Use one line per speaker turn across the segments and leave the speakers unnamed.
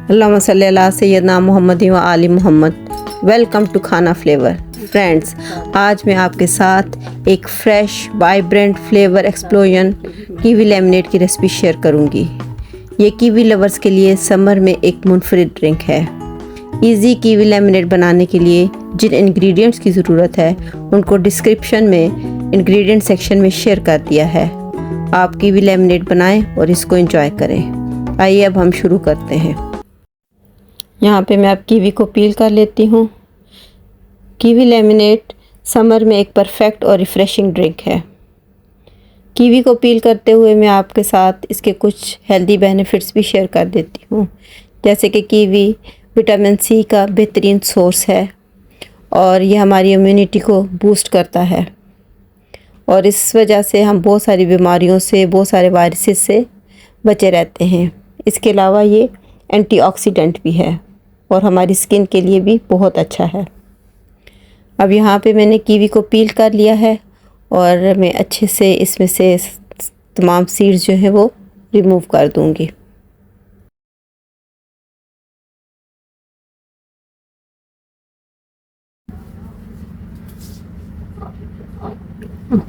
अल्लाहुम्मा सल्ली अला सय्यदना मोहम्मद व आली मोहम्मद। वेलकम टू खाना फ्लेवर। फ्रेंड्स, आज मैं आपके साथ एक fresh vibrant flavour explosion kiwi lemonade की रेसिपी शेयर करूंगी। ये कीवी लवर्स के लिए समर में एक मुनफरिद ड्रिंक है। इजी कीवी लेमनेड बनाने के लिए जिन इंग्रेडिएंट्स की ज़रूरत है उनको डिस्क्रिप्शन में इंग्रेडिएंट सेक्शन में शेयर कर दिया है। आप कीवी लेमनेड बनाएं और इसको एंजॉय करें। आइए अब हम शुरू करते हैं। यहाँ पे मैं अब कीवी को पील कर लेती हूँ। कीवी लेमनेड समर में एक परफेक्ट और रिफ़्रेशिंग ड्रिंक है। कीवी को पील करते हुए मैं आपके साथ इसके कुछ हेल्दी बेनिफिट्स भी शेयर कर देती हूँ, जैसे कि कीवी विटामिन सी का बेहतरीन सोर्स है और ये हमारी इम्यूनिटी को बूस्ट करता है और इस वजह से हम बहुत सारी बीमारियों से, बहुत सारे वायरसेस से बचे रहते हैं। इसके अलावा ये एंटीऑक्सीडेंट भी है और हमारी स्किन के लिए भी बहुत अच्छा है। अब यहाँ पे मैंने कीवी को पील कर लिया है और मैं अच्छे से इसमें से तमाम सीड्स जो है वो रिमूव कर दूँगी।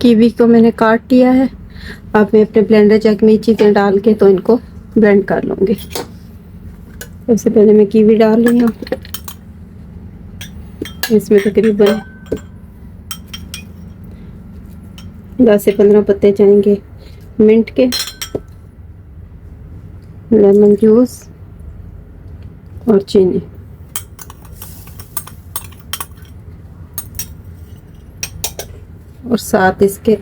कीवी को मैंने काट लिया है। अब मैं अपने ब्लेंडर जग में चीज़ें डाल के तो इनको ब्लेंड कर लूँगी। सबसे पहले मैं कीवी डाल रही हूँ। इसमें तकरीबन 10 से 15 पत्ते जाएंगे मिंट के, लेमन जूस और चीनी। और साथ इसके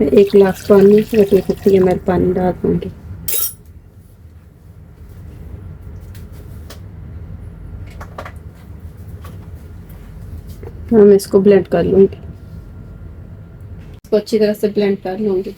1 गिलास पानी, 250 ml पानी डाल दूँगी। मैं इसको ब्लेंड कर लूँगी। इसको अच्छी तरह से ब्लेंड कर लूँगी।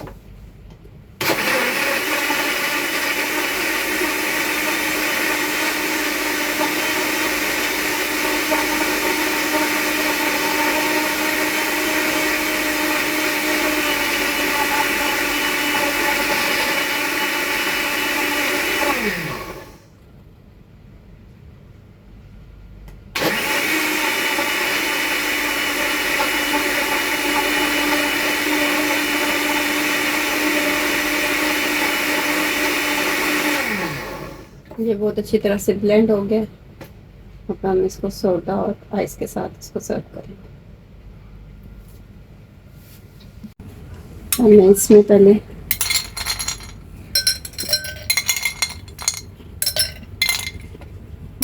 ये बहुत अच्छी तरह से ब्लेंड हो गया। अब हम इसको सोडा और आइस के साथ इसको सर्व करें। और मैं इसमें पहले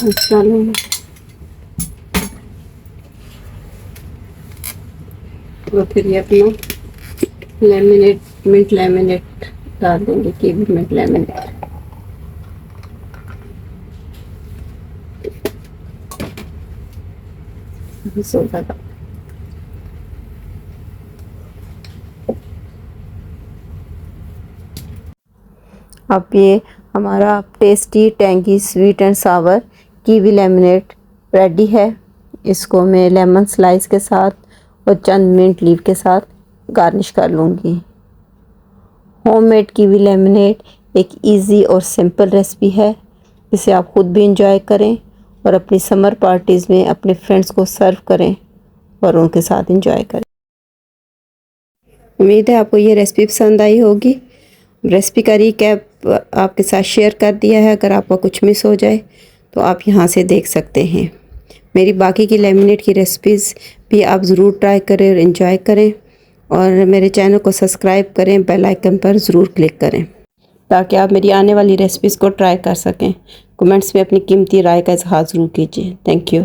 आइस डालूंगी और फिर ये अपना लेमनेड, मिंट लेमनेड डाल देंगे। कीवी मिंट लेमनेड सोडा का। अब ये हमारा tasty, tangy, sweet and Sawar kiwi lemonade ready है। इसको मैं लेमन स्लाइस के साथ और चंद मिंट लीव के साथ गार्निश कर लूँगी। होममेड कीवी लेमनेड एक इजी और सिंपल रेसिपी है। इसे आप खुद भी इंजॉय करें और अपनी समर पार्टीज़ में अपने फ्रेंड्स को सर्व करें और उनके साथ एंजॉय करें। उम्मीद है आपको ये रेसिपी पसंद आई होगी। रेसिपी का रिकैप आपके साथ शेयर कर दिया है। अगर आपका कुछ मिस हो जाए तो आप यहाँ से देख सकते हैं। मेरी बाकी की लेमनेड की रेसिपीज़ भी आप ज़रूर ट्राई करें और एंजॉय करें और मेरे चैनल को सब्सक्राइब करें, बेल आइकन पर ज़रूर क्लिक करें ताकि आप मेरी आने वाली रेसिपीज़ को ट्राई कर सकें। कमेंट्स में अपनी कीमती राय का इज़हार ज़रूर कीजिए। Thank you.